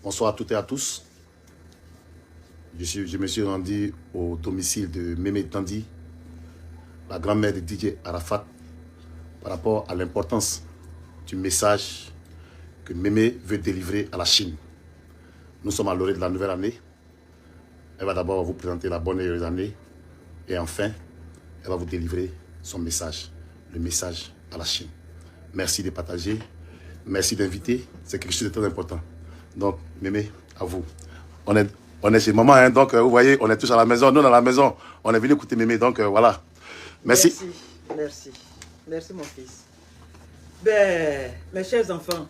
Bonsoir à toutes et à tous. Je me suis rendu au domicile de Mémé Tandi, la grand-mère de Didier Arafat, par rapport à l'importance du message que Mémé veut délivrer à la Chine. Nous sommes à l'orée de la nouvelle année. Elle va d'abord vous présenter la bonne et heureuse année. Et enfin, elle va vous délivrer son message, le message à la Chine. Merci de partager, merci d'inviter, c'est quelque chose de très important. Donc, Mémé, à vous. On est chez maman, hein, donc vous voyez, on est tous à la maison, nous dans la maison, on est venu écouter Mémé, donc voilà. Merci. Merci mon fils. Ben, mes chers enfants,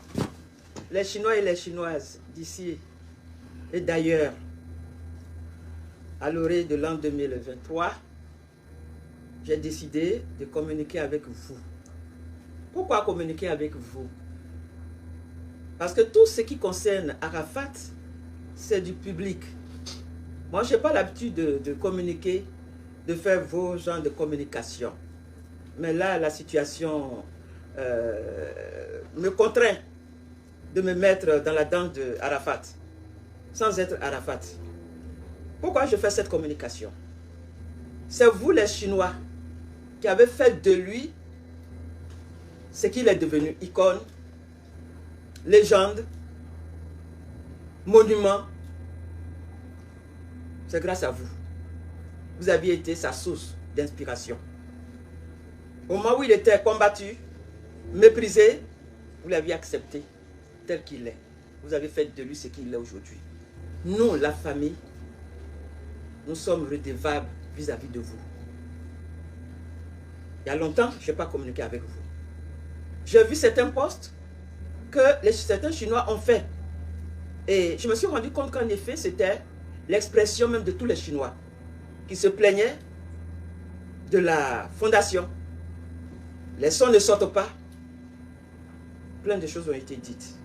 les Chinois et les Chinoises d'ici et d'ailleurs, à l'orée de l'an 2023, j'ai décidé de communiquer avec vous. Pourquoi communiquer avec vous? Parce que tout ce qui concerne Arafat, c'est du public. Moi, je n'ai pas l'habitude de communiquer, de faire vos genres de communication. Mais là, la situation me contraint de me mettre dans la dent de Arafat, sans être Arafat. Pourquoi je fais cette communication? C'est vous les Chinois qui avez fait de lui ce qu'il est devenu, icône, légende, monument. C'est grâce à vous. Vous aviez été sa source d'inspiration. Au moment où il était combattu, méprisé, vous l'aviez accepté tel qu'il est. Vous avez fait de lui ce qu'il est aujourd'hui. Nous, la famille, nous sommes redevables vis-à-vis de vous. Il y a longtemps, je n'ai pas communiqué avec vous. J'ai vu certains postes que certains Chinois ont fait. Et je me suis rendu compte qu'en effet, c'était l'expression même de tous les Chinois qui se plaignaient de la fondation. Les sons ne sortent pas. Plein de choses ont été dites.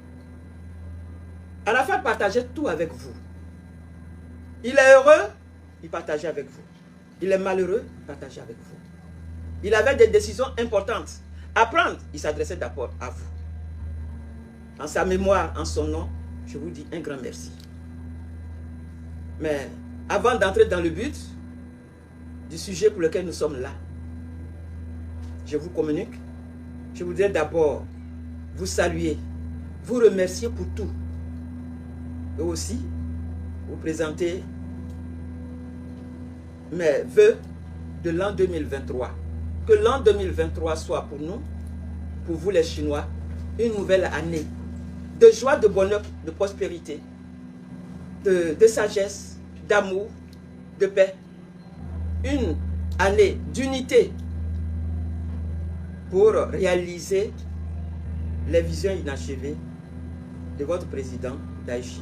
Arafat partageait tout avec vous. Il est heureux, il partageait avec vous. Il est malheureux, il partageait avec vous. Il avait des décisions importantes à prendre. Il s'adressait d'abord à vous. En sa mémoire, en son nom, je vous dis un grand merci. Mais avant d'entrer dans le but du sujet pour lequel nous sommes là, je vous communique. Je voudrais d'abord vous saluer, vous remercier pour tout. Et aussi, vous présenter mes vœux de l'an 2023. Que l'an 2023 soit pour nous, pour vous les Chinois, une nouvelle année de joie, de bonheur, de prospérité, de sagesse, d'amour, de paix. Une année d'unité pour réaliser les visions inachevées de votre président Daichi.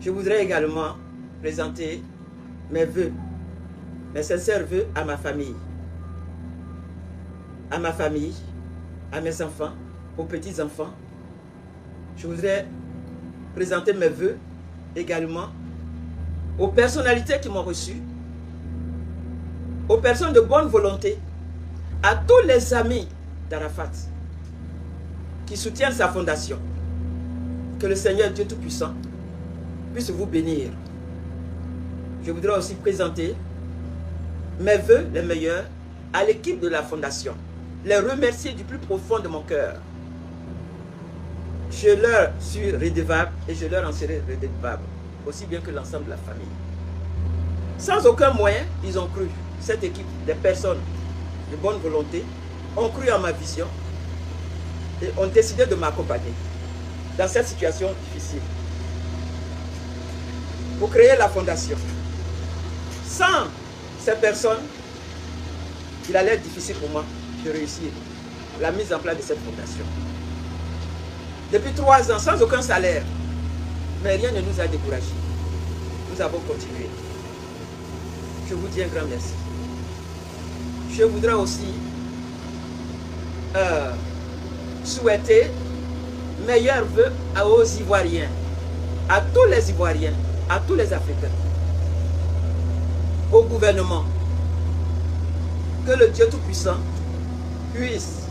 Je voudrais également présenter mes vœux, mes sincères vœux à ma famille, à mes enfants, aux petits-enfants. Je voudrais présenter mes vœux également aux personnalités qui m'ont reçu, aux personnes de bonne volonté, à tous les amis d'Arafat qui soutiennent sa fondation. Que le Seigneur Dieu Tout-Puissant puisse vous bénir. Je voudrais aussi présenter mes vœux les meilleurs à l'équipe de la fondation, les remercier du plus profond de mon cœur. Je leur suis redevable et je leur en serai redevable, aussi bien que l'ensemble de la famille. Sans aucun moyen, ils ont cru. Cette équipe, des personnes de bonne volonté, ont cru en ma vision et ont décidé de m'accompagner dans cette situation difficile. Pour créer la fondation. Sans ces personnes, il allait être difficile pour moi de réussir la mise en place de cette fondation. Depuis 3 ans, sans aucun salaire, mais rien ne nous a découragés. Nous avons continué. Je vous dis un grand merci. Je voudrais aussi souhaiter meilleurs vœux aux Ivoiriens, à tous les Ivoiriens, à tous les Africains, au gouvernement, que le Dieu Tout-Puissant puisse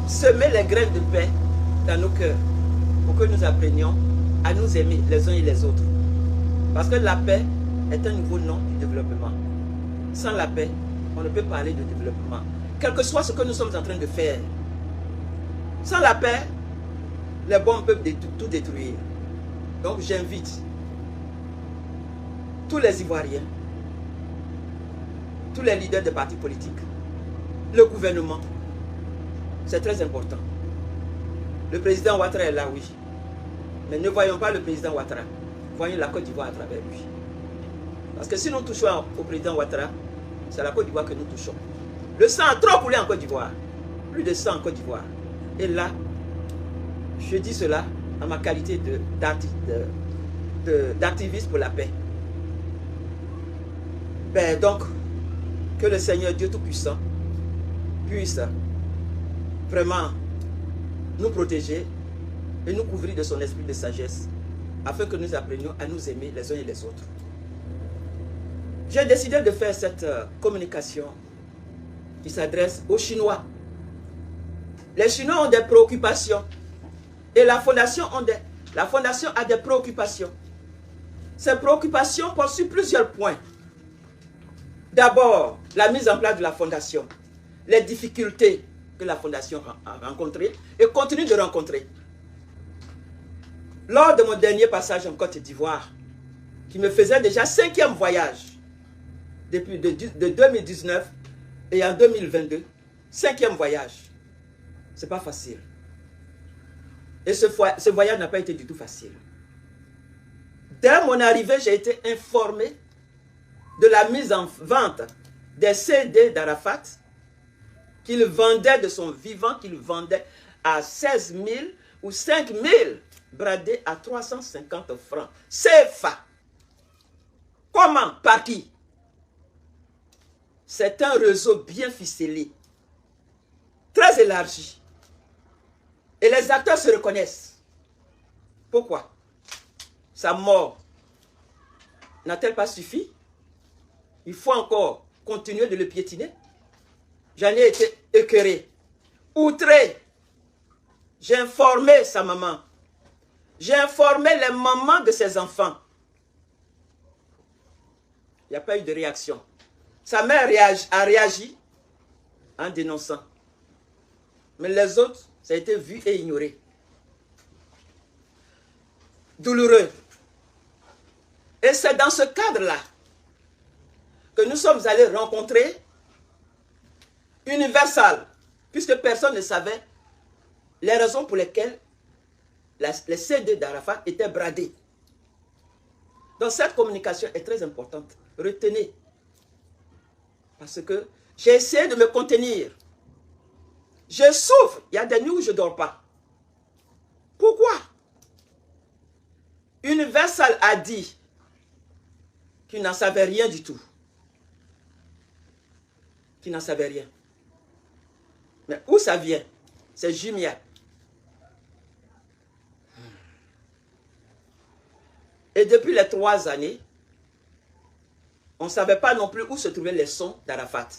semer les graines de paix dans nos cœurs, pour que nous apprenions à nous aimer les uns et les autres. Parce que la paix est un nouveau nom du développement. Sans la paix, on ne peut parler de développement. Quel que soit ce que nous sommes en train de faire. Sans la paix, les bombes peuvent tout détruire. Donc j'invite tous les Ivoiriens, tous les leaders des partis politiques, le gouvernement, c'est très important. Le président Ouattara est là, oui. Mais ne voyons pas le président Ouattara. Voyons la Côte d'Ivoire à travers lui. Parce que si nous touchons au président Ouattara, c'est la Côte d'Ivoire que nous touchons. Le sang a trop coulé en Côte d'Ivoire. Plus de sang en Côte d'Ivoire. Et là, je dis cela en ma qualité d'activiste pour la paix. Ben donc, que le Seigneur Dieu Tout-Puissant puisse vraiment nous protéger et nous couvrir de son esprit de sagesse afin que nous apprenions à nous aimer les uns et les autres. J'ai décidé de faire cette communication qui s'adresse aux Chinois. Les Chinois ont des préoccupations et la fondation a des préoccupations. Ces préoccupations portent sur plusieurs points. D'abord, la mise en place de la fondation, les difficultés que la fondation a rencontrées et continue de rencontrer. Lors de mon dernier passage en Côte d'Ivoire, qui me faisait déjà 5e voyage, depuis de 2019 et en 2022, 5e voyage, c'est pas facile. Et ce voyage n'a pas été du tout facile. Dès mon arrivée, j'ai été informé de la mise en vente des CD d'Arafat qu'il vendait de son vivant, qu'il vendait à 16 000 ou 5 000 bradés à 350 francs. CFA. Comment? Par qui? C'est un réseau bien ficelé, très élargi. Et les acteurs se reconnaissent. Pourquoi? Sa mort n'a-t-elle pas suffi? Il faut encore continuer de le piétiner. J'en ai été écœuré, outré. J'ai informé sa maman. J'ai informé les mamans de ses enfants. Il n'y a pas eu de réaction. Sa mère a réagi en dénonçant. Mais les autres, ça a été vu et ignoré. Douloureux. Et c'est dans ce cadre-là que nous sommes allés rencontrer Universal, puisque personne ne savait les raisons pour lesquelles les CD d'Arafat étaient bradés. Donc cette communication est très importante. Retenez. Parce que j'ai essayé de me contenir. Je souffre. Il y a des nuits où je ne dors pas. Pourquoi? Universal a dit qu'il n'en savait rien du tout. Qu'il n'en savait rien. Mais où ça vient? C'est Jumia. Et depuis les 3 années, on ne savait pas non plus où se trouvaient les sons d'Arafat.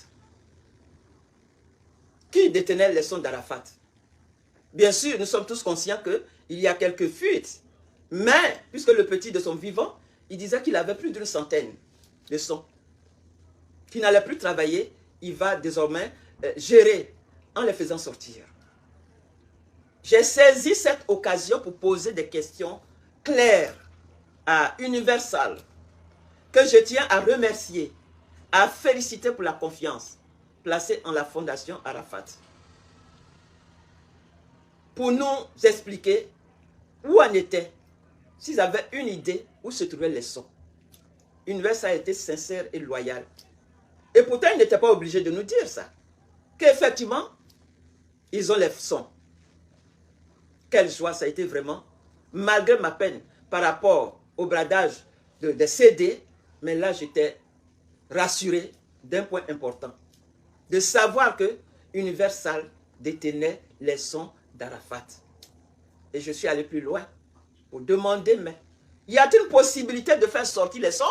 Qui détenait les sons d'Arafat? Bien sûr, nous sommes tous conscients qu'il y a quelques fuites. Mais, puisque le petit de son vivant, il disait qu'il avait plus d'une centaine de sons. Qu'il n'allait plus travailler, il va désormais gérer en les faisant sortir. J'ai saisi cette occasion pour poser des questions claires à Universal, que je tiens à remercier, à féliciter pour la confiance placée en la fondation Arafat. Pour nous expliquer où en était, s'ils avaient une idée où se trouvaient les sons. Universal a été sincère et loyal. Et pourtant, ils n'étaient pas obligés de nous dire ça. Qu'effectivement, ils ont les sons. Quelle joie ça a été vraiment, malgré ma peine par rapport au bradage des CD, mais là j'étais rassuré d'un point important, de savoir que Universal détenait les sons d'Arafat. Et je suis allé plus loin pour demander, mais y a-t-il une possibilité de faire sortir les sons?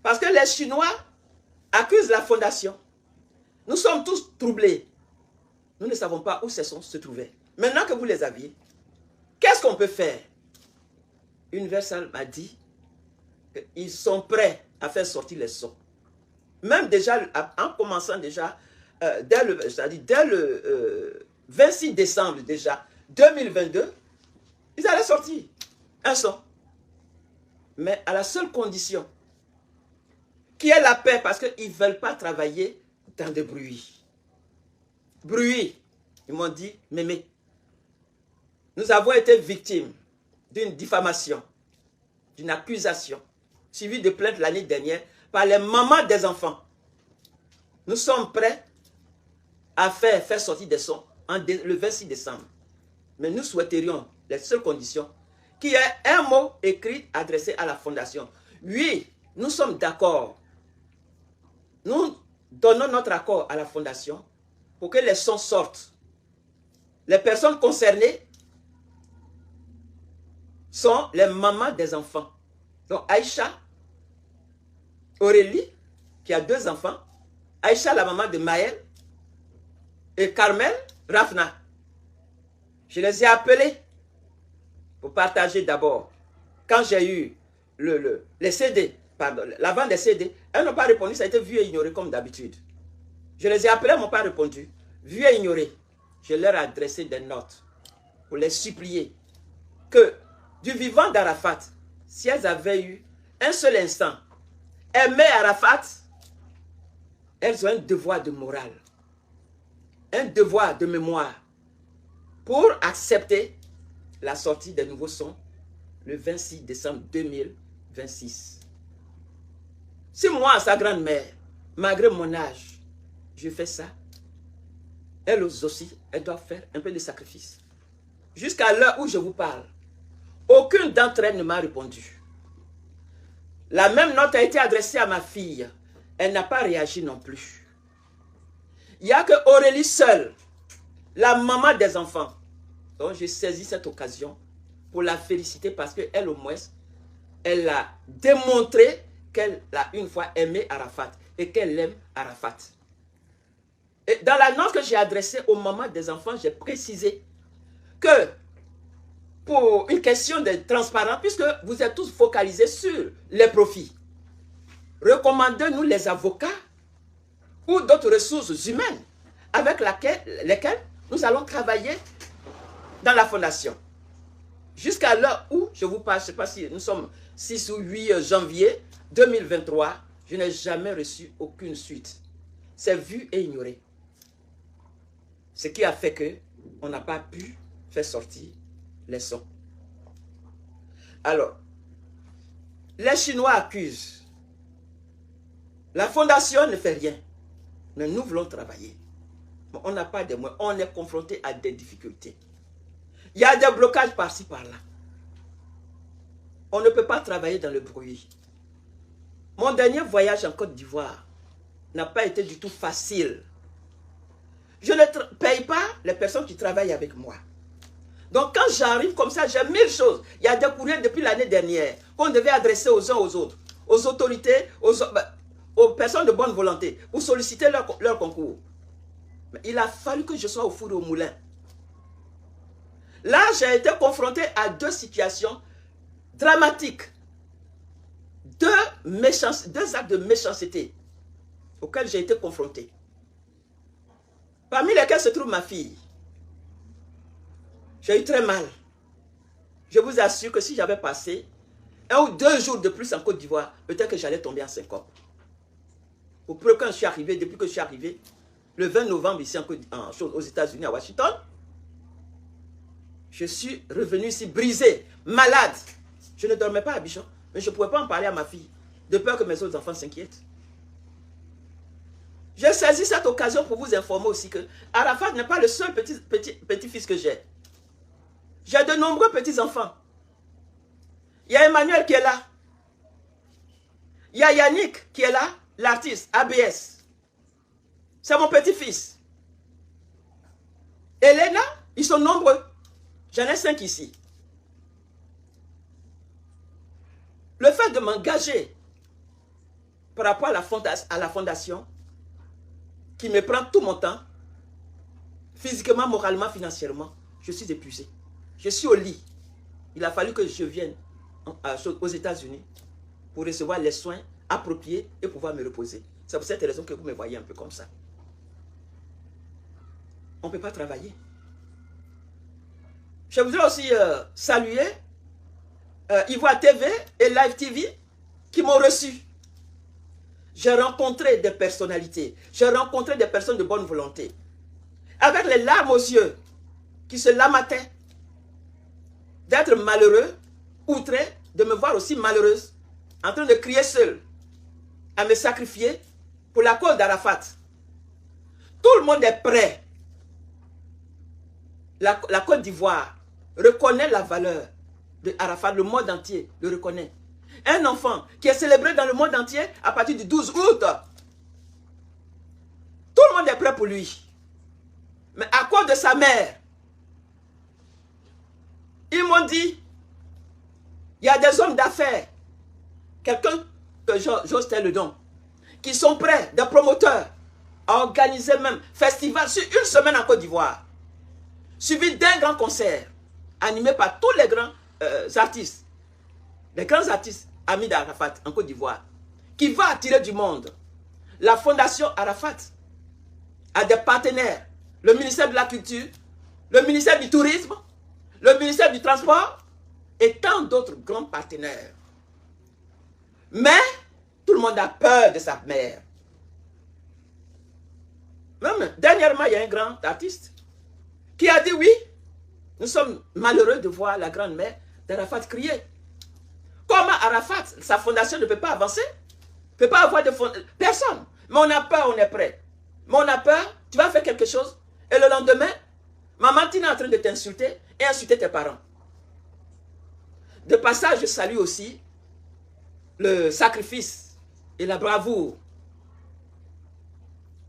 Parce que les Chinois accusent la fondation. Nous sommes tous troublés. Nous ne savons pas où ces sons se trouvaient. Maintenant que vous les aviez, qu'est-ce qu'on peut faire? Universal m'a dit qu'ils sont prêts à faire sortir les sons. Même déjà, en commençant déjà, dès le 26 décembre déjà, 2022, ils allaient sortir un son. Mais à la seule condition qu'il y ait la paix, parce qu'ils ne veulent pas travailler dans des bruits. Bruit, ils m'ont dit, Mémé, nous avons été victimes d'une diffamation, d'une accusation, suivie de plainte l'année dernière par les mamans des enfants. Nous sommes prêts à faire sortir des sons le 26 décembre. Mais nous souhaiterions, les seules conditions, qu'il y ait un mot écrit adressé à la fondation. Oui, nous sommes d'accord. Nous donnons notre accord à la fondation pour que les sons sortent. Les personnes concernées sont les mamans des enfants. Donc Aïcha, Aurélie, qui a 2 enfants, Aïcha, la maman de Maël, et Carmel, Rafna. Je les ai appelés pour partager d'abord. Quand j'ai eu les CD, pardon, la vente des CD, elles n'ont pas répondu, ça a été vu et ignoré comme d'habitude. Je les ai appelés, elles n'ont pas répondu. Vu et ignoré. Je leur ai adressé des notes pour les supplier que du vivant d'Arafat, si elles avaient eu un seul instant aimer Arafat, elles ont un devoir de morale, un devoir de mémoire pour accepter la sortie des nouveaux sons le 26 décembre 2026. Si moi, sa grand-mère, malgré mon âge, je fais ça, elles aussi, elles doivent faire un peu de sacrifice. Jusqu'à l'heure où je vous parle, aucune d'entre elles ne m'a répondu. La même note a été adressée à ma fille. Elle n'a pas réagi non plus. Il n'y a que Aurélie seule, la maman des enfants. Donc j'ai saisi cette occasion pour la féliciter parce qu'elle au moins, elle a démontré qu'elle a une fois aimé Arafat et qu'elle aime Arafat. Et dans la note que j'ai adressée aux mamans des enfants, j'ai précisé que pour une question de transparence, puisque vous êtes tous focalisés sur les profits, recommandez-nous les avocats ou d'autres ressources humaines avec lesquelles nous allons travailler dans la fondation. Jusqu'à l'heure où je vous parle, je ne sais pas si nous sommes 6 ou 8 janvier 2023, je n'ai jamais reçu aucune suite. C'est vu et ignoré. Ce qui a fait qu'on n'a pas pu faire sortir les sons. Alors, les Chinois accusent. La fondation ne fait rien. Mais nous voulons travailler. Mais on n'a pas de moyens. On est confronté à des difficultés. Il y a des blocages par-ci, par-là. On ne peut pas travailler dans le bruit. Mon dernier voyage en Côte d'Ivoire n'a pas été du tout facile. Je ne paye pas les personnes qui travaillent avec moi. Donc quand j'arrive comme ça, j'ai 1000 choses. Il y a des courriers depuis l'année dernière qu'on devait adresser aux uns aux autres, aux autorités, aux personnes de bonne volonté, pour solliciter leur concours. Mais il a fallu que je sois au four et au moulin. Là, j'ai été confronté à 2 situations dramatiques. 2 actes de méchanceté auxquels j'ai été confronté. Parmi lesquels se trouve ma fille. J'ai eu très mal. Je vous assure que si j'avais passé 1 ou 2 jours de plus en Côte d'Ivoire, peut-être que j'allais tomber en syncope. Au plus quand je suis arrivé, depuis que je suis arrivé, le 20 novembre ici aux États-Unis, à Washington, je suis revenu ici brisé, malade. Je ne dormais pas à Abidjan, mais je ne pouvais pas en parler à ma fille, de peur que mes autres enfants s'inquiètent. J'ai saisi cette occasion pour vous informer aussi que Arafat n'est pas le seul petit-fils que j'ai. J'ai de nombreux petits-enfants. Il y a Emmanuel qui est là. Il y a Yannick qui est là, l'artiste, ABS. C'est mon petit-fils. Elena, ils sont nombreux. J'en ai 5 ici. Le fait de m'engager par rapport à la fondation, qui me prend tout mon temps, physiquement, moralement, financièrement, je suis épuisé. Je suis au lit. il a fallu que je vienne aux États-Unis pour recevoir les soins appropriés et pouvoir me reposer. C'est pour cette raison que vous me voyez un peu comme ça. On ne peut pas travailler. Je voudrais aussi saluer Ivoire TV et Live TV qui m'ont reçu. J'ai rencontré des personnalités, j'ai rencontré des personnes de bonne volonté, avec les larmes aux yeux, qui se lamentaient d'être malheureux, outrés, de me voir aussi malheureuse, en train de crier seule, à me sacrifier pour la cause d'Arafat. Tout le monde est prêt. La Côte d'Ivoire reconnaît la valeur de Arafat, le monde entier le reconnaît. Un enfant qui est célébré dans le monde entier à partir du 12 août. Tout le monde est prêt pour lui. Mais à cause de sa mère, ils m'ont dit, il y a des hommes d'affaires, quelqu'un que j'ose le don, qui sont prêts, des promoteurs, à organiser même festival sur une semaine en Côte d'Ivoire, suivi d'un grand concert, animé par tous les grands artistes, les grands artistes amis d'Arafat en Côte d'Ivoire, qui va attirer du monde. La fondation Arafat a des partenaires, le ministère de la Culture, le ministère du Tourisme, le ministère du Transport et tant d'autres grands partenaires. Mais tout le monde a peur de sa mère. Même dernièrement, il y a un grand artiste qui a dit oui, nous sommes malheureux de voir la grande-mère d'Arafat crier. Comment Arafat, sa fondation ne peut pas avancer? Ne peut pas avoir de fondation? Personne. Mais on a peur, on est prêt. Mais on a peur, tu vas faire quelque chose. Et le lendemain, maman Tina est en train de t'insulter et insulter tes parents. De passage, je salue aussi le sacrifice et la bravoure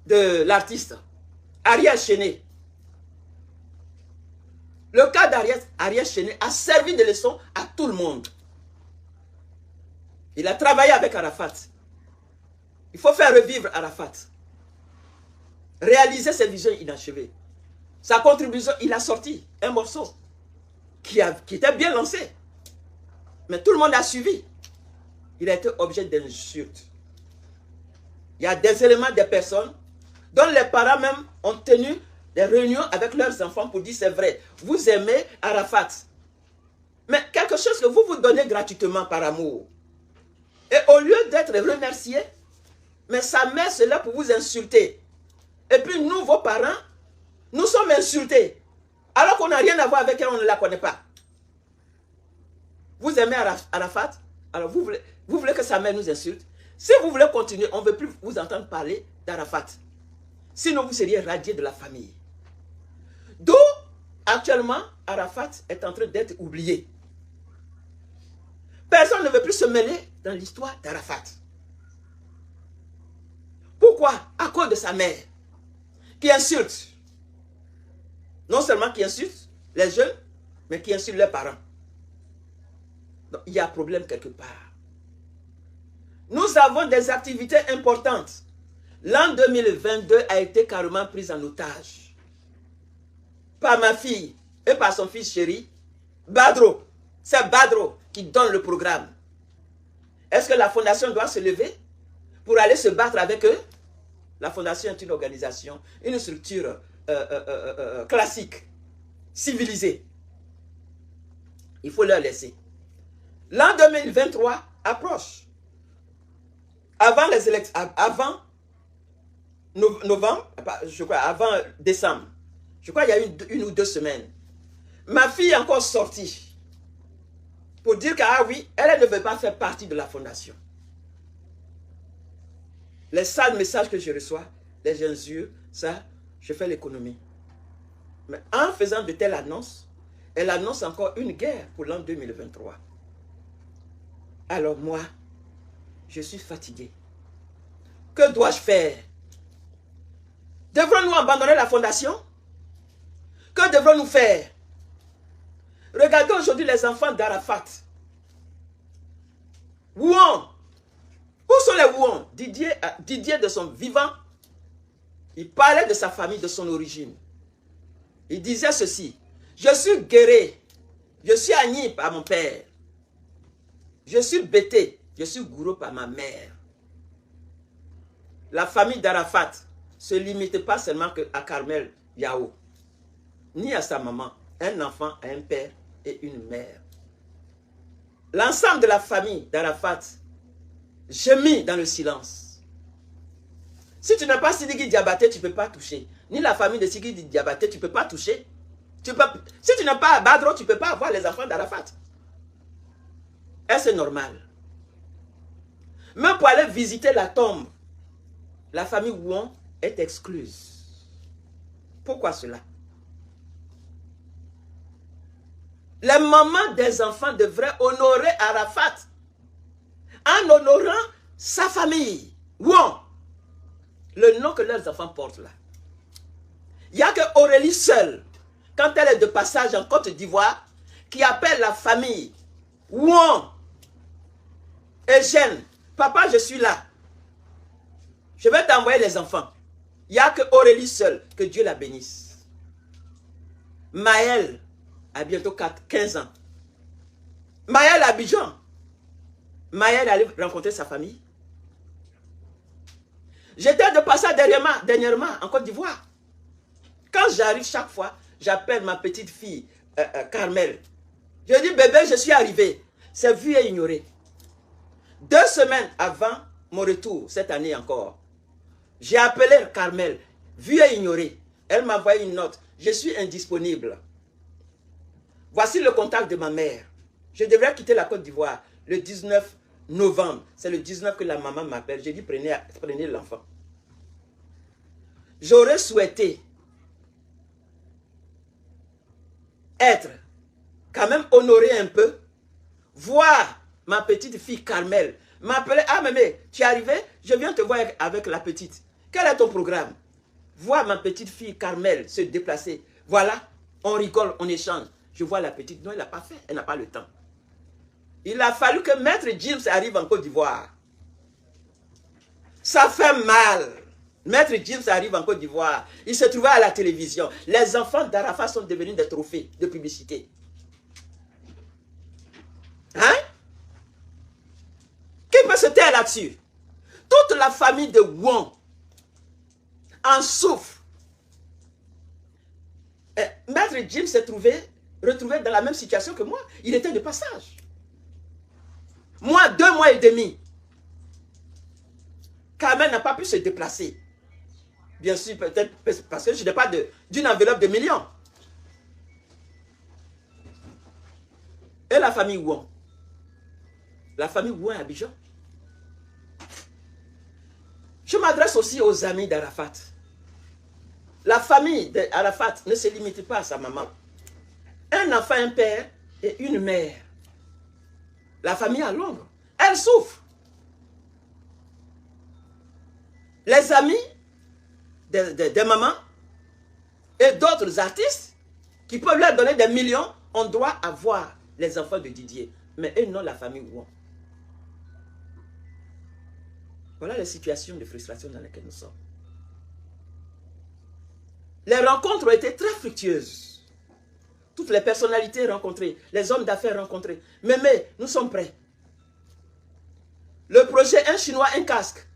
de l'artiste Ariel Chené. Le cas d'Ariel Chené a servi de leçon à tout le monde. Il a travaillé avec Arafat. Il faut faire revivre Arafat. Réaliser ses visions inachevées. Sa contribution, il a sorti un morceau qui était bien lancé. Mais tout le monde a suivi. Il a été objet d'insultes. Il y a des éléments, des personnes dont les parents même ont tenu des réunions avec leurs enfants pour dire c'est vrai, vous aimez Arafat. Mais quelque chose que vous donnez gratuitement par amour. Et au lieu d'être remercié, mais sa mère c'est là pour vous insulter. Et puis nous, vos parents, nous sommes insultés. Alors qu'on n'a rien à voir avec elle, on ne la connaît pas. Vous aimez Arafat, alors vous voulez que sa mère nous insulte. Si vous voulez continuer, on ne veut plus vous entendre parler d'Arafat. Sinon, vous seriez radié de la famille. D'où, actuellement, Arafat est en train d'être oublié. Personne ne veut plus se mêler dans l'histoire d'Arafat. Pourquoi? À cause de sa mère, qui insulte. Non seulement qui insulte les jeunes, mais qui insulte leurs parents. Donc, il y a un problème quelque part. Nous avons des activités importantes. L'an 2022 a été carrément pris en otage par ma fille et par son fils chéri, Badro. C'est Badro qui donne le programme. Est-ce que la fondation doit se lever pour aller se battre avec eux? La fondation est une organisation, une structure classique, civilisée. Il faut leur laisser. L'an 2023 approche. Avant les élections, avant novembre, je crois, avant décembre, je crois qu'il y a eu une ou 2 semaines, ma fille est encore sortie pour dire que, ah oui, elle ne veut pas faire partie de la fondation. Les sales messages que je reçois, les injures, ça, je fais l'économie. Mais en faisant de telles annonces, elle annonce encore une guerre pour l'an 2023. Alors moi, je suis fatigué. Que dois-je faire? Devrons-nous abandonner la fondation? Que devrons-nous faire? Regardez aujourd'hui les enfants d'Arafat. Ouon. Où sont les Ouon? Didier de son vivant, il parlait de sa famille, de son origine. Il disait ceci: je suis guerrier, Je suis Agni par mon père. Je suis Bété. Je suis Gouro par ma mère. La famille d'Arafat ne se limite pas seulement à Carmel Yao, ni à sa maman. Un enfant a un père et une mère. L'ensemble de la famille d'Arafat gémit dans le silence. Si tu n'as pas Sidiki Diabaté, tu ne peux pas toucher. Ni la famille de Sidiki Diabaté, tu ne peux pas toucher. Si tu n'as pas Badro, tu ne peux pas avoir les enfants d'Arafat. Est-ce normal? Même pour aller visiter la tombe, la famille Ouon est excluse. Pourquoi cela? Les mamans des enfants devraient honorer Arafat en honorant sa famille. Ouon, le nom que leurs enfants portent là. Il n'y a que Aurélie seule, quand elle est de passage en Côte d'Ivoire, qui appelle la famille Ouon, Eugène, papa, je suis là. Je vais t'envoyer les enfants. Il n'y a que Aurélie seule, que Dieu la bénisse. Maëlle a bientôt 15 ans. Maëlle à Abidjan. Maëlle allait rencontrer sa famille. J'étais de passage dernièrement en Côte d'Ivoire. Quand j'arrive chaque fois, j'appelle ma petite fille Carmel. Je dis, bébé, je suis arrivé. C'est vu et ignoré. 2 semaines avant mon retour, cette année encore, j'ai appelé Carmel, vu et ignoré. Elle m'a envoyé une note. Je suis indisponible. Voici le contact de ma mère. Je devrais quitter la Côte d'Ivoire le 19 novembre. C'est le 19 que la maman m'appelle. J'ai dit, prenez l'enfant. J'aurais souhaité être quand même honoré un peu, voir ma petite fille Carmel m'appeler. Ah, mémé, tu es arrivé? Je viens te voir avec la petite. Quel est ton programme? Voir ma petite fille Carmel se déplacer. Voilà, on rigole, on échange. Je vois la petite. Non, elle n'a pas fait. Elle n'a pas le temps. Il a fallu que Maître James arrive en Côte d'Ivoire. Ça fait mal. Maître James arrive en Côte d'Ivoire. Il se trouvait à la télévision. Les enfants d'Arafat sont devenus des trophées de publicité. Hein? Qui peut se taire là-dessus? Toute la famille de Ouon en souffre. Maître Jim s'est retrouvé dans la même situation que moi. Il était de passage. Moi, 2 mois et demi. Carmel n'a pas pu se déplacer. Bien sûr, peut-être parce que je n'ai pas d'une enveloppe de millions. Et la famille Ouon? La famille Ouon à Abidjan. Je m'adresse aussi aux amis d'Arafat. La famille d'Arafat ne se limite pas à sa maman. Un enfant, un père et une mère. La famille à Londres, elle souffre. Les amis des mamans et d'autres artistes qui peuvent leur donner des millions, on doit avoir les enfants de Didier. Mais eux, non, la famille Ouon. Voilà la situation de frustration dans laquelle nous sommes. Les rencontres ont été très fructueuses. Toutes les personnalités rencontrées, les hommes d'affaires rencontrés. Mais nous sommes prêts. Le projet, un Chinois, un casque.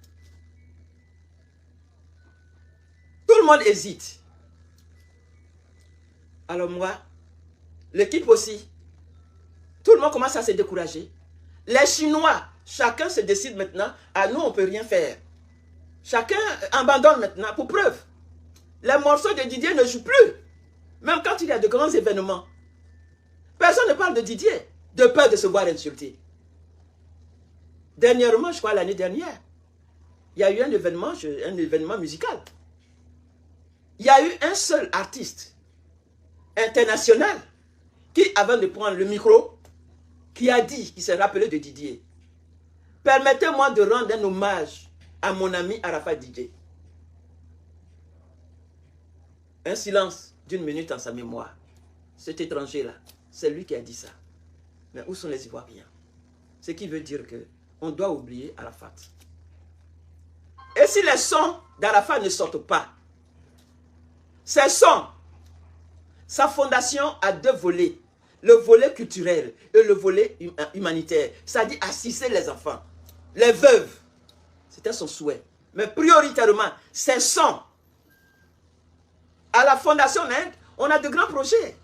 Tout le monde hésite. Alors moi, l'équipe aussi, tout le monde commence à se décourager. Les Chinois, chacun se décide maintenant, à nous on ne peut rien faire. Chacun abandonne maintenant, pour preuve. Les morceaux de Didier ne jouent plus. Même quand il y a de grands événements. Personne ne parle de Didier, de peur de se voir insulté. Dernièrement, je crois l'année dernière, il y a eu un événement musical. Il y a eu un seul artiste international qui, avant de prendre le micro, qui a dit, qui s'est rappelé de Didier. Permettez-moi de rendre un hommage à mon ami Arafat Didier. Un silence d'1 minute en sa mémoire. Cet étranger-là, c'est lui qui a dit ça. Mais où sont les Ivoiriens? Ce qui veut dire qu'on doit oublier Arafat. Et si les sons d'Arafat ne sortent pas, ces sons, sa fondation a 2 volets. le volet culturel et le volet humanitaire. C'est-à-dire assister les enfants, les veuves. C'était son souhait. Mais prioritairement, c'est son. À la Fondation Inde, on a de grands projets.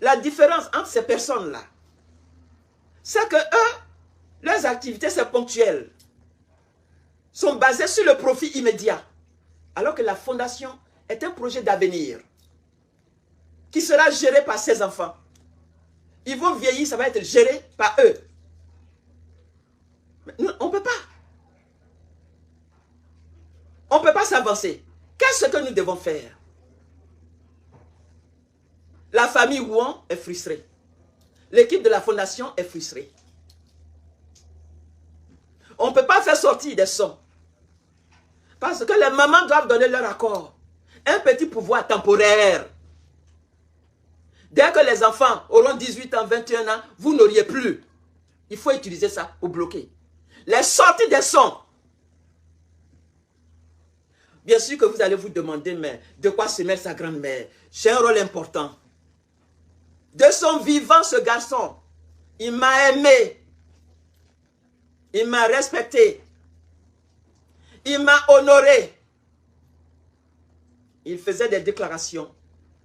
La différence entre ces personnes-là, c'est que eux, leurs activités, c'est ponctuel, sont basées sur le profit immédiat. Alors que la Fondation est un projet d'avenir qui sera géré par ses enfants. Ils vont vieillir, ça va être géré par eux. Mais nous, on ne peut pas. On ne peut pas s'avancer. Qu'est-ce que nous devons faire? La famille Ouan est frustrée. L'équipe de la Fondation est frustrée. On ne peut pas faire sortir des sons. Parce que les mamans doivent donner leur accord. Un petit pouvoir temporaire. Dès que les enfants auront 18 ans, 21 ans, vous n'auriez plus. Il faut utiliser ça pour bloquer. Les sorties des sons. Bien sûr que vous allez vous demander, mais de quoi se mêle sa grand-mère? J'ai un rôle important. De son vivant, ce garçon, il m'a aimé. Il m'a respecté. Il m'a honoré. Il faisait des déclarations.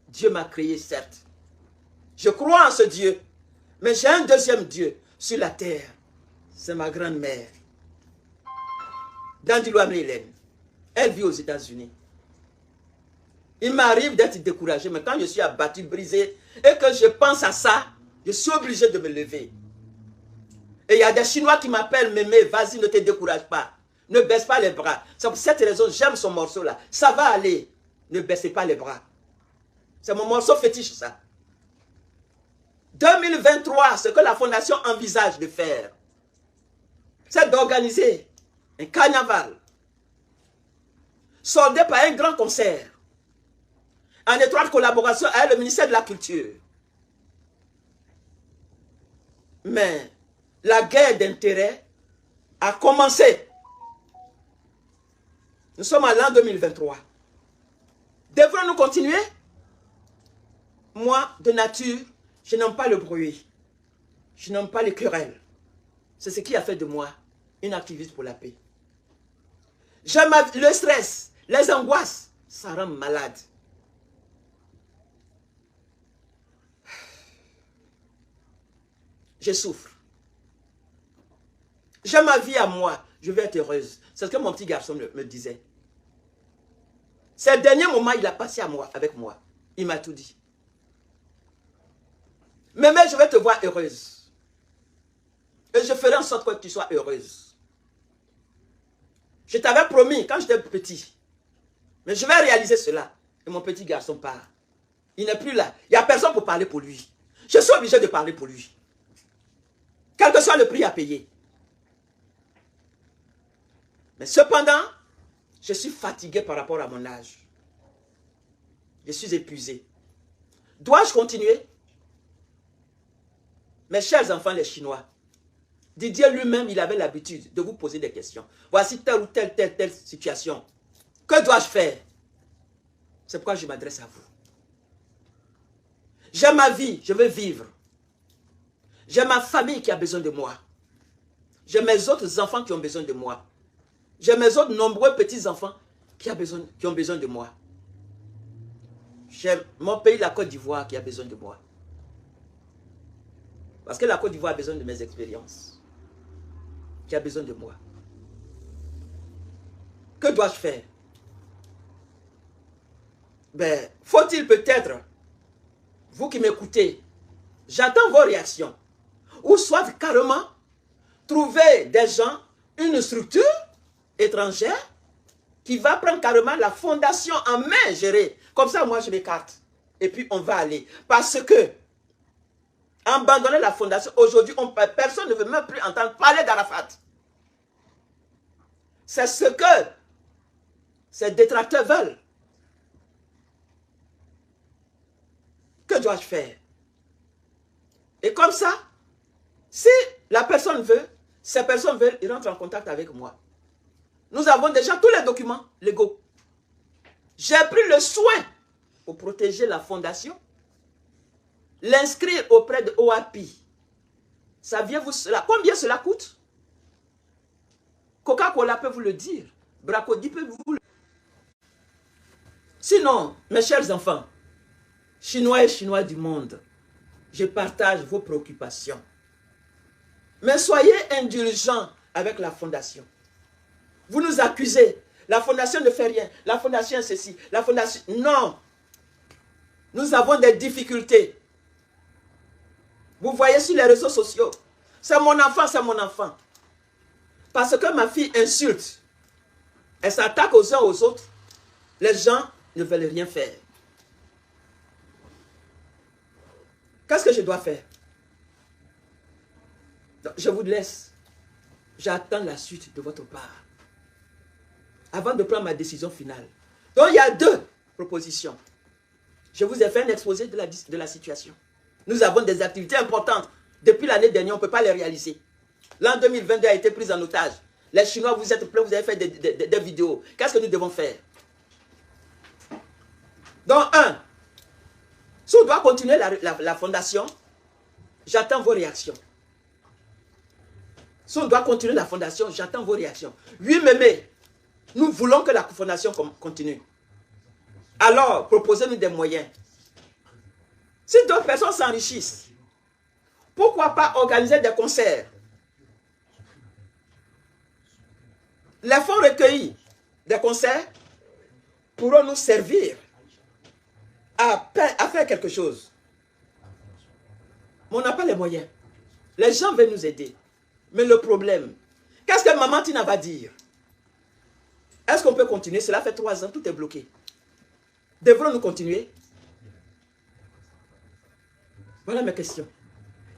Dieu m'a créé, certes. Je crois en ce Dieu. Mais j'ai un deuxième Dieu sur la terre. C'est ma grand-mère. Dandilo Hélène. Elle vit aux États-Unis. Il m'arrive d'être découragé, mais quand je suis abattu, brisé, et que je pense à ça, je suis obligé de me lever. Et il y a des Chinois qui m'appellent, Mémé, vas-y, ne te décourage pas. Ne baisse pas les bras. C'est pour cette raison, j'aime ce morceau-là. Ça va aller. Ne baissez pas les bras. C'est mon morceau fétiche, ça. 2023, ce que la Fondation envisage de faire, c'est d'organiser un carnaval soldé par un grand concert en étroite collaboration avec le ministère de la Culture. Mais la guerre d'intérêt a commencé. Nous sommes à l'an 2023. Devrons-nous continuer? Moi, de nature, je n'aime pas le bruit. Je n'aime pas les querelles. C'est ce qui a fait de moi une activiste pour la paix. J'aime le stress, les angoisses. Ça rend malade. Je souffre. J'ai ma vie à moi. Je vais être heureuse. C'est ce que mon petit garçon me disait. Ces derniers moments, il a passé avec moi. Il m'a tout dit. Mais je vais te voir heureuse. Et je ferai en sorte que tu sois heureuse. Je t'avais promis quand j'étais petit. Mais je vais réaliser cela. Et mon petit garçon part. Il n'est plus là. Il n'y a personne pour parler pour lui. Je suis obligé de parler pour lui. Quel que soit le prix à payer. Mais cependant, je suis fatigué par rapport à mon âge. Je suis épuisé. Dois-je continuer? Mes chers enfants, les Chinois, Didier lui-même, il avait l'habitude de vous poser des questions. Voici telle ou telle situation. Que dois-je faire? C'est pourquoi je m'adresse à vous. J'ai ma vie, je veux vivre. J'ai ma famille qui a besoin de moi. J'ai mes autres enfants qui ont besoin de moi. J'ai mes autres nombreux petits-enfants qui ont besoin de moi. J'ai mon pays, la Côte d'Ivoire, qui a besoin de moi. Parce que la Côte d'Ivoire a besoin de mes expériences. Qui a besoin de moi. Que dois-je faire? Ben, faut-il peut-être, vous qui m'écoutez, j'attends vos réactions. Ou soit carrément, trouver des gens, une structure étrangère qui va prendre carrément la fondation en main gérée. Comme ça, moi, je m'écarte. Et puis, on va aller. Parce que, abandonner la fondation, aujourd'hui, personne ne veut même plus entendre parler d'Arafat. C'est ce que ces détracteurs veulent. Que dois-je faire? Et comme ça, si la personne veut, ces personnes veulent, ils rentrent en contact avec moi. Nous avons déjà tous les documents légaux. J'ai pris le soin pour protéger la fondation. l'inscrire auprès de OAPI. Saviez-vous cela? Combien cela coûte? Coca-Cola peut vous le dire. Bracody peut vous le dire. Sinon, mes chers enfants, Chinois et Chinois du monde, je partage vos préoccupations. Mais soyez indulgents avec la fondation. Vous nous accusez. La fondation ne fait rien. La fondation est ceci. La fondation... Non. Nous avons des difficultés. Vous voyez sur les réseaux sociaux. C'est mon enfant, c'est mon enfant. Parce que ma fille insulte. Elle s'attaque aux uns aux autres. Les gens ne veulent rien faire. Qu'est-ce que je dois faire? Donc, je vous laisse. J'attends la suite de votre part. Avant de prendre ma décision finale. Donc, il y a deux propositions. Je vous ai fait un exposé de la situation. Nous avons des activités importantes. Depuis l'année dernière, on ne peut pas les réaliser. L'an 2022 a été pris en otage. Les Chinois, vous êtes pleins, vous avez fait des vidéos. Qu'est-ce que nous devons faire? Donc, si on doit continuer la fondation, j'attends vos réactions. Si on doit continuer la fondation, j'attends vos réactions. Oui, mémé, nous voulons que la fondation continue. Alors, proposez-nous des moyens. Si d'autres personnes s'enrichissent, pourquoi pas organiser des concerts? Les fonds recueillis des concerts pourront nous servir à faire quelque chose. Mais on n'a pas les moyens. Les gens veulent nous aider. Mais le problème, qu'est-ce que Maman Tina va dire? Est-ce qu'on peut continuer? Cela fait 3 ans, tout est bloqué. Devrons-nous continuer? Voilà mes questions.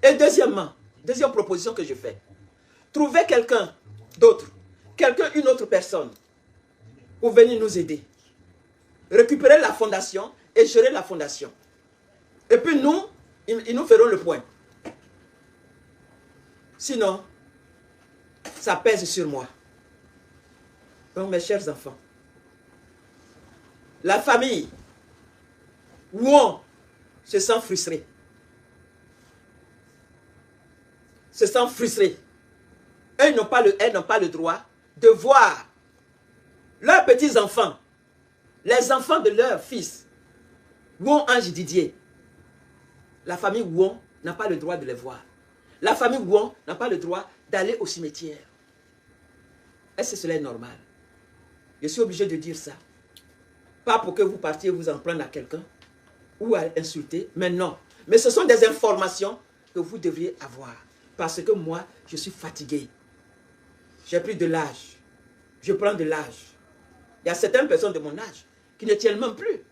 Et deuxièmement, deuxième proposition que je fais. Trouvez quelqu'un d'autre, une autre personne, pour venir nous aider. Récupérer la fondation et gérer la fondation. Et puis nous, ils nous feront le point. Sinon, ça pèse sur moi. Donc mes chers enfants, la famille, Won se sent frustrée. Se sent frustrée. Elles n'ont pas le droit de voir leurs petits-enfants, les enfants de leur fils, Won Ange Didier. La famille Won n'a pas le droit de les voir. La famille Won n'a pas le droit d'aller au cimetière. Est-ce que cela est normal? Je suis obligé de dire ça. Pas pour que vous partiez vous en prendre à quelqu'un ou à insulter, mais non. Mais ce sont des informations que vous devriez avoir. Parce que moi, je suis fatigué. J'ai pris de l'âge. Je prends de l'âge. Il y a certaines personnes de mon âge qui ne tiennent même plus.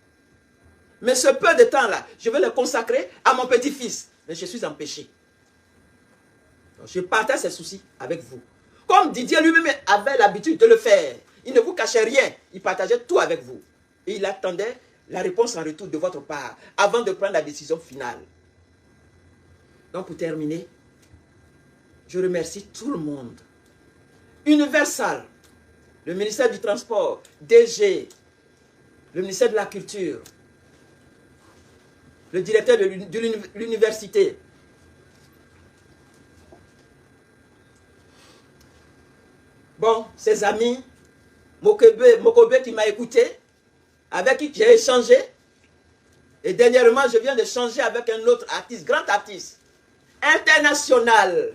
Mais ce peu de temps-là, je vais le consacrer à mon petit-fils. Mais je suis empêché. Donc, je partage ces soucis avec vous. Comme Didier lui-même avait l'habitude de le faire. Il ne vous cachait rien. Il partageait tout avec vous. Et il attendait la réponse en retour de votre part avant de prendre la décision finale. Donc pour terminer, je remercie tout le monde. Universal, le ministère du Transport, DG, le ministère de la Culture, le directeur de l'université, bon, ses amis, Mokobe qui m'a écouté, avec qui j'ai échangé. Et dernièrement, je viens d'échanger avec un autre artiste, grand artiste, international,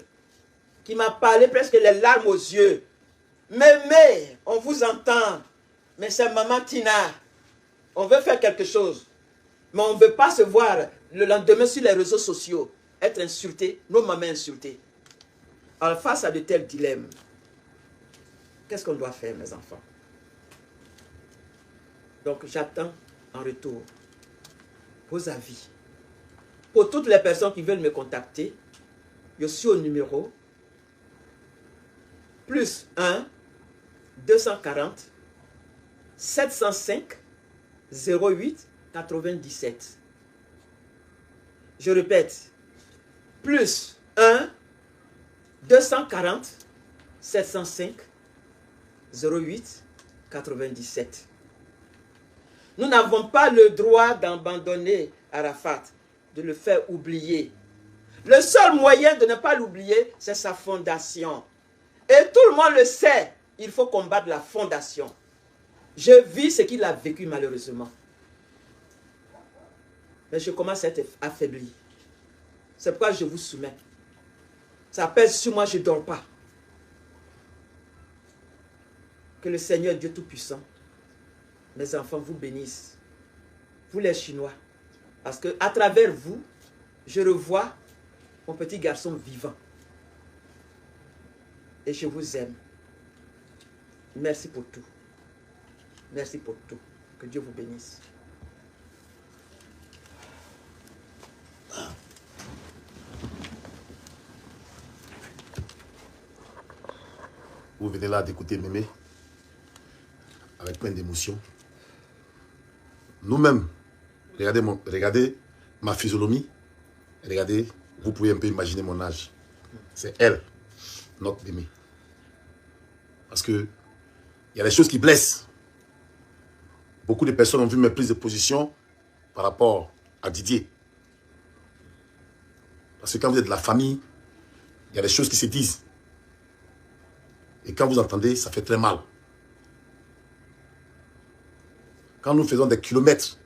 qui m'a parlé presque les larmes aux yeux. Mais, on vous entend. Mais c'est Maman Tina. On veut faire quelque chose. Mais on ne veut pas se voir le lendemain sur les réseaux sociaux, être insulté, nos mamans insultées. Alors face à de tels dilemmes, qu'est-ce qu'on doit faire, mes enfants? Donc j'attends en retour vos avis. Pour toutes les personnes qui veulent me contacter, je suis au numéro +1 240 705 08 97. Je répète, +1 240 705 08 97. Nous n'avons pas le droit d'abandonner Arafat. de le faire oublier. Le seul moyen de ne pas l'oublier, c'est sa fondation. Et tout le monde le sait, il faut combattre la fondation. Je vis ce qu'il a vécu malheureusement. Mais je commence à être affaibli. C'est pourquoi je vous soumets. Ça pèse sur moi, je ne dors pas. Que le Seigneur Dieu Tout-Puissant, mes enfants, vous bénisse. Vous les Chinois. Parce qu'à travers vous, je revois mon petit garçon vivant. Et je vous aime. Merci pour tout. Merci pour tout. Que Dieu vous bénisse. Vous venez là d'écouter Mémé avec plein d'émotions. Nous-mêmes, regardez ma physionomie. Regardez, vous pouvez un peu imaginer mon âge. C'est elle, notre Mémé. Parce que il y a des choses qui blessent. Beaucoup de personnes ont vu mes prises de position par rapport à Didier. Parce que quand vous êtes de la famille, il y a des choses qui se disent. Et quand vous entendez, ça fait très mal. Quand nous faisons des kilomètres,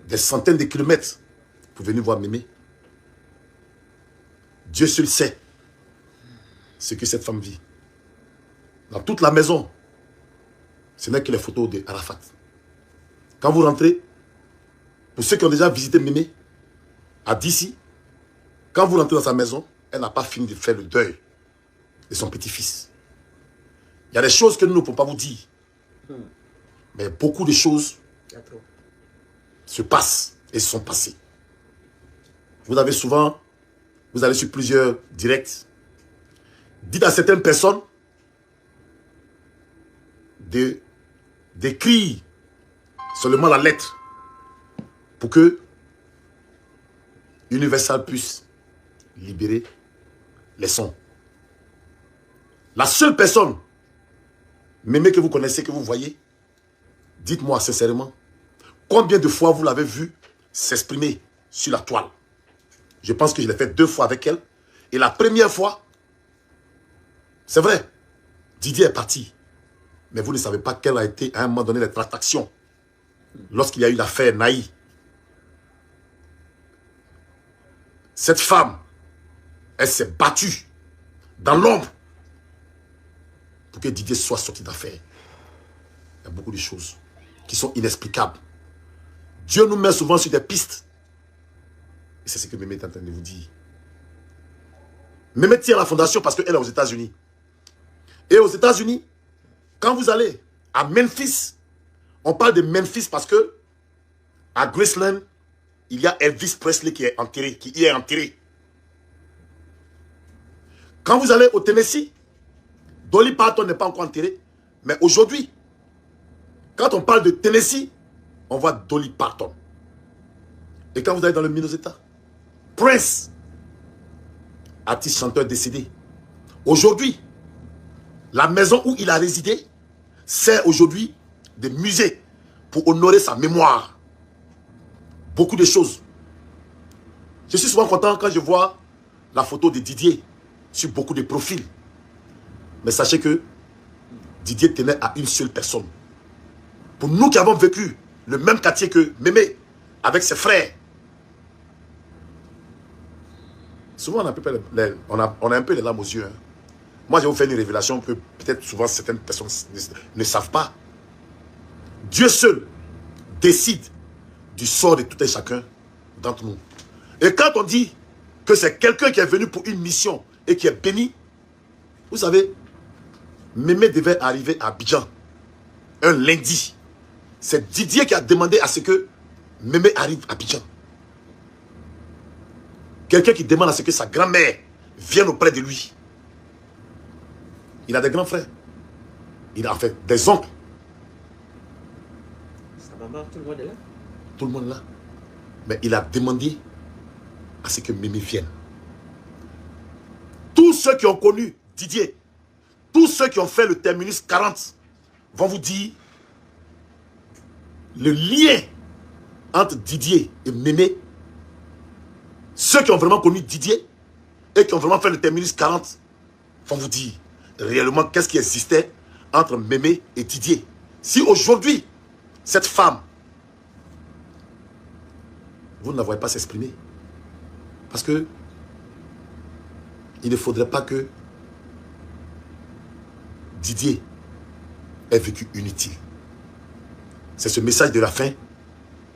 des centaines de kilomètres, pour venir voir Mémé, Dieu seul sait ce que cette femme vit. Dans toute la maison, ce n'est que les photos d'Arafat. Quand vous rentrez, pour ceux qui ont déjà visité Mémé, à Dissy, quand vous rentrez dans sa maison, elle n'a pas fini de faire le deuil de son petit-fils. Il y a des choses que nous ne pouvons pas vous dire. Mais beaucoup de choses se passent et se sont passées. Vous avez souvent, vous allez sur plusieurs directs, dites à certaines personnes d'écrire seulement la lettre pour que Universal puisse libérer les sons. La seule personne, Mémé, que vous connaissez, que vous voyez, dites-moi sincèrement, combien de fois vous l'avez vu s'exprimer sur la toile? Je pense que je l'ai fait 2 fois avec elle. Et la première fois, c'est vrai, Didier est parti. Mais vous ne savez pas quelle a été à un moment donné les tractations. Lorsqu'il y a eu l'affaire Naï. Cette femme, elle s'est battue dans l'ombre pour que Didier soit sorti d'affaire. Il y a beaucoup de choses qui sont inexplicables. Dieu nous met souvent sur des pistes. Et c'est ce que Mémé est en train de vous dire. Mémé tient la fondation parce qu'elle est aux États-Unis. Et aux États-Unis, quand vous allez à Memphis, on parle de Memphis parce que à Graceland, il y a Elvis Presley qui est enterré, qui y est enterré. Quand vous allez au Tennessee, Dolly Parton n'est pas encore enterré. Mais aujourd'hui, quand on parle de Tennessee, on voit Dolly Parton. Et quand vous allez dans le Minnesota, Prince, artiste chanteur décédé. Aujourd'hui, la maison où il a résidé sert aujourd'hui de musée pour honorer sa mémoire. Beaucoup de choses. Je suis souvent content quand je vois la photo de Didier sur beaucoup de profils. Mais sachez que Didier tenait à une seule personne. Pour nous qui avons vécu le même quartier que Mémé, avec ses frères, souvent on a un peu les larmes aux yeux. Hein. Moi, je vais vous faire une révélation que peut-être souvent certaines personnes ne savent pas. Dieu seul décide du sort de tout et chacun d'entre nous. Et quand on dit que c'est quelqu'un qui est venu pour une mission et qui est béni, vous savez, Mémé devait arriver à Abidjan un lundi. C'est Didier qui a demandé à ce que Mémé arrive à Abidjan. Quelqu'un qui demande à ce que sa grand-mère vienne auprès de lui. Il a des grands frères. Il a en fait des oncles. Sa maman, tout le monde est là. Tout le monde est là. Mais il a demandé à ce que Mémé vienne. Tous ceux qui ont connu Didier, tous ceux qui ont fait le terminus 40 vont vous dire le lien entre Didier et Mémé Ceux qui ont vraiment connu Didier et qui ont vraiment fait le terminus 40 vont vous dire réellement qu'est-ce qui existait entre Mémé et Didier. Si aujourd'hui, cette femme, vous ne la voyez pas s'exprimer, parce que il ne faudrait pas que Didier ait vécu inutile. C'est ce message de la fin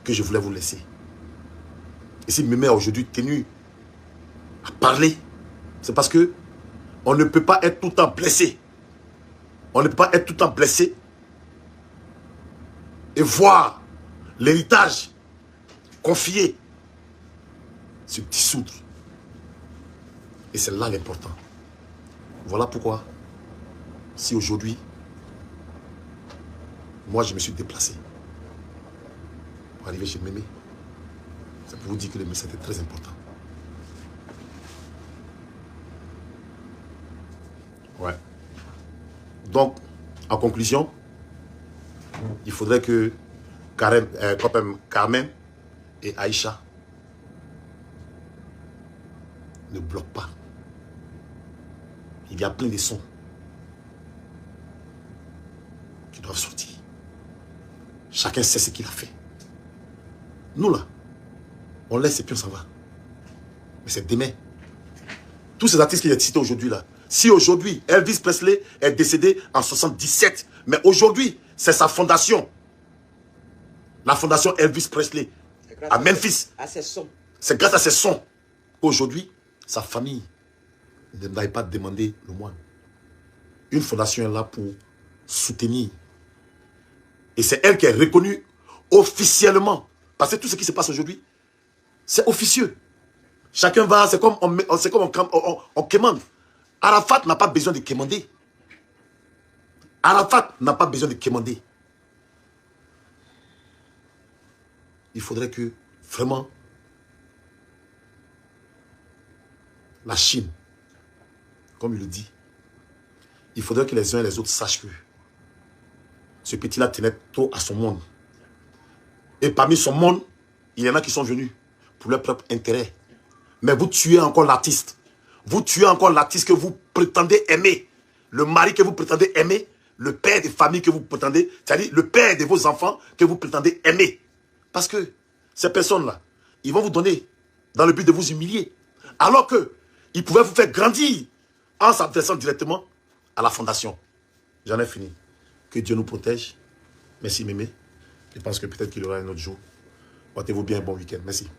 que je voulais vous laisser. Et si Mémé a aujourd'hui tenu à parler, c'est parce que on ne peut pas être tout le temps blessé. On ne peut pas être tout le temps blessé et voir l'héritage confié se dissoudre. Et c'est là l'important. Voilà pourquoi, si aujourd'hui, moi je me suis déplacé pour arriver chez Mémé, c'est pour vous dire que le message était très important. Ouais. Donc, en conclusion, il faudrait que Carmen et Aïcha ne bloquent pas. Il y a plein de sons qui doivent sortir. Chacun sait ce qu'il a fait. Nous là, on laisse et puis on s'en va. Mais c'est demain. Tous ces artistes qui ont cités aujourd'hui là, si aujourd'hui Elvis Presley est décédé en 77, mais aujourd'hui c'est sa fondation, la fondation Elvis Presley à Memphis. C'est grâce à ces sons qu'aujourd'hui sa famille ne n'aille pas demander le moine. Une fondation est là pour soutenir. Et c'est elle qui est reconnue officiellement. Parce que tout ce qui se passe aujourd'hui, c'est officieux. Chacun va, c'est comme on quémande. Arafat n'a pas besoin de quémander. Arafat n'a pas besoin de quémander. Il faudrait que, vraiment, la Chine, comme il le dit, il faudrait que les uns et les autres sachent que ce petit-là tenait trop à son monde. Et parmi son monde, il y en a qui sont venus pour leur propre intérêt. Mais vous tuez encore l'artiste. Vous tuez encore l'artiste que vous prétendez aimer. Le mari que vous prétendez aimer. Le père des familles que vous prétendez, c'est-à-dire le père de vos enfants que vous prétendez aimer. Parce que ces personnes-là, ils vont vous donner dans le but de vous humilier. Alors qu'ils pouvaient vous faire grandir en s'adressant directement à la fondation. J'en ai fini. Que Dieu nous protège. Merci Mémé. Je pense que peut-être qu'il y aura un autre jour. Portez-vous bien, bon week-end. Merci.